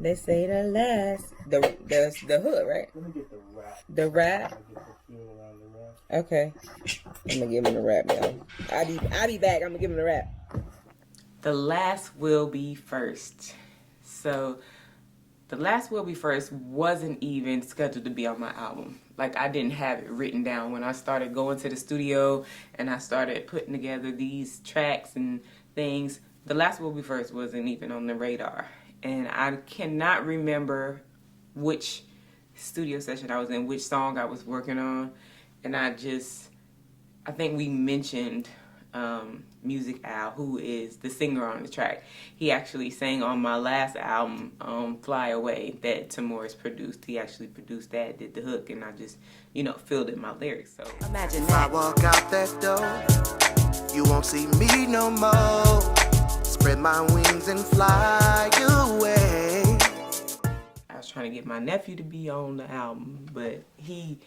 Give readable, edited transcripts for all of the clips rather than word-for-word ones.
They say the last. The hood, right? Let me get the rap. The rap? I get the feel around the rap. Okay. I'm gonna give him the rap now. I'll be back. I'm gonna give him the rap. The last will be first. So the last will be first wasn't even scheduled to be on my album. Like, I didn't have it written down when I started going to the studio and I started putting together these tracks and things. The last will be first wasn't even on the radar. And I cannot remember which studio session I was in, which song I was working on. And I think we mentioned Music Al, who is the singer on the track. He actually sang on my last album, Fly Away, that Tamoris produced. He actually produced that, did the hook, and I just, filled in my lyrics. So imagine that. I walk out that door, you won't see me no more. Spread my wings and fly away. I was trying to get my nephew to be on the album, but he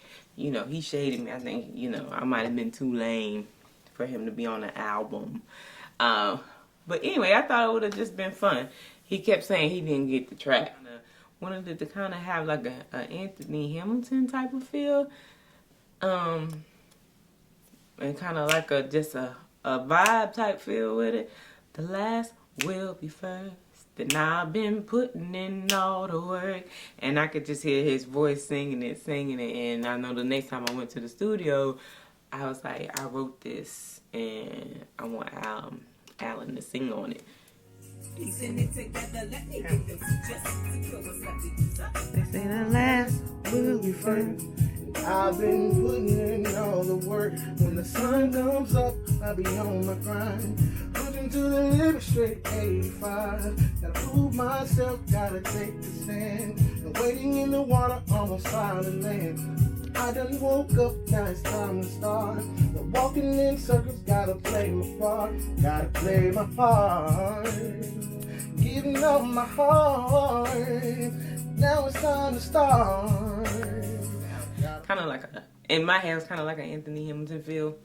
shaded me. I think, I might have been too lame for him to be on the album. But anyway, I thought it would have just been fun. He kept saying he didn't get the track. I wanted it to kind of have like a Anthony Hamilton type of feel. And kind of like just a vibe type feel with it. The last will be first. And I've been putting in all the work. And I could just hear his voice singing it. And I know the next time I went to the studio, I was like, I wrote this and I want Alan to sing on it. They say the last will be first. I've been putting in all the work. When the sun comes up, I'll be on my grind. Pushing to the limit, straight 85. Gotta prove myself, gotta take the stand. And waiting in the water, almost solid land. I done woke up, now it's time to start. The walking in circles, gotta play my part. Gotta play my part. Giving up my heart. Now it's time to start. Kind of like in my head, it's kind of like an Anthony Hamilton feel.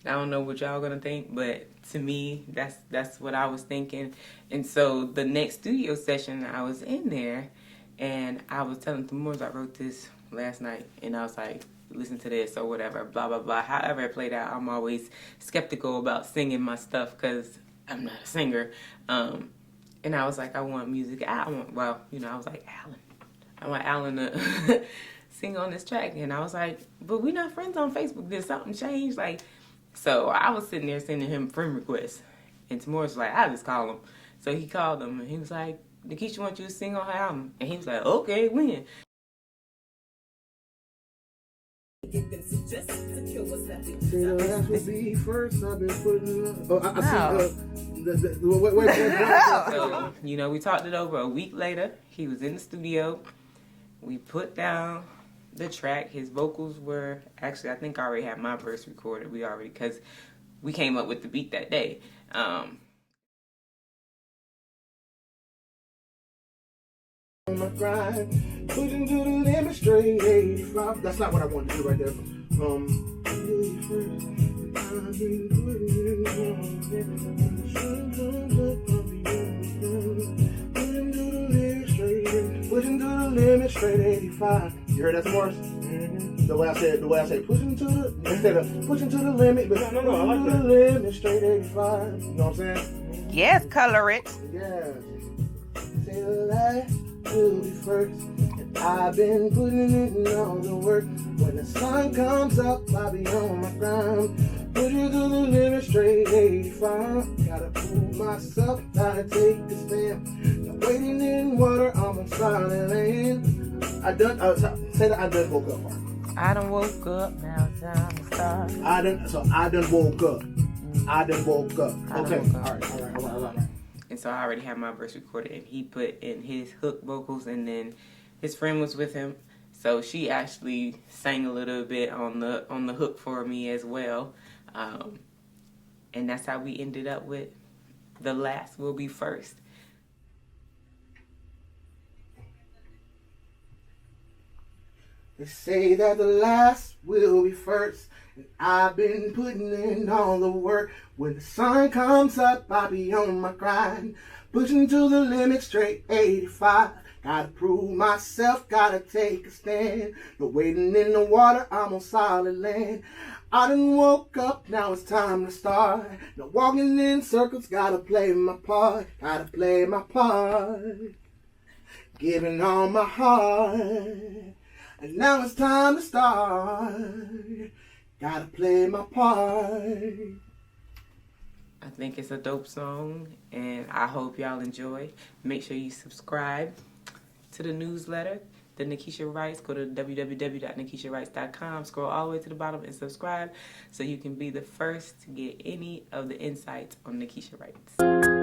I don't know what y'all gonna think, but to me, that's what I was thinking. And so the next studio session, I was in there, and I was telling Tamoris I wrote this last night, and I was like, listen to this or whatever, blah blah blah. However it played out, I'm always skeptical about singing my stuff because I'm not a singer. And I was like, I want Music Al. I was like, Alan. I want Alan to sing on this track. And I was like, but we're not friends on Facebook. Did something change? So I was sitting there sending him friend requests. And Tamoris was like, I'll just call him. So he called him and he was like, NAKESHA wants you to sing on her album. And he was like, okay, when? See, the last will be first. I've been putting. So, we talked it over a week later. He was in the studio. We put down the track. His vocals were actually, I think I already had my verse recorded. Because we came up with the beat that day. On my grind, pushing to the limit, straight 85. That's not what I wanted to do right there. Pushing to the limit, straight 85. You heard that, Morris? Mm-hmm. The way I said, pushing to the, instead of pushing to the limit, but no, I like that. The limit, straight 85. You know what I'm saying? Yes, color it. Yeah. Say the last will be first. And I've been putting in all the work. When the sun comes up, I'll be on my grind. Put you to the limit, straight 85. Gotta prove myself, gotta take the stand. I'm waiting in water, I'm on solid land. I done woke up. I done woke up, now it's time to start. I done woke up. Okay, all right. And so I already had my verse recorded, and he put in his hook vocals, and then his friend was with him. So she actually sang a little bit on the hook for me as well. And that's how we ended up with The Last Will Be First. They say that the last will be first. And I've been putting in all the work. When the sun comes up, I'll be on my grind. Pushing to the limit, straight 85. Gotta prove myself, gotta take a stand. No waiting in the water, I'm on solid land. I done woke up, now it's time to start. No walking in circles, gotta play my part. Gotta play my part. Giving all my heart. And now it's time to start. Gotta play my part. I think it's a dope song, and I hope y'all enjoy. Make sure you subscribe to the newsletter, The NAKESHA Writes. Go to www.nakeshawrites.com. Scroll all the way to the bottom and subscribe so you can be the first to get any of the insights on NAKESHA Writes.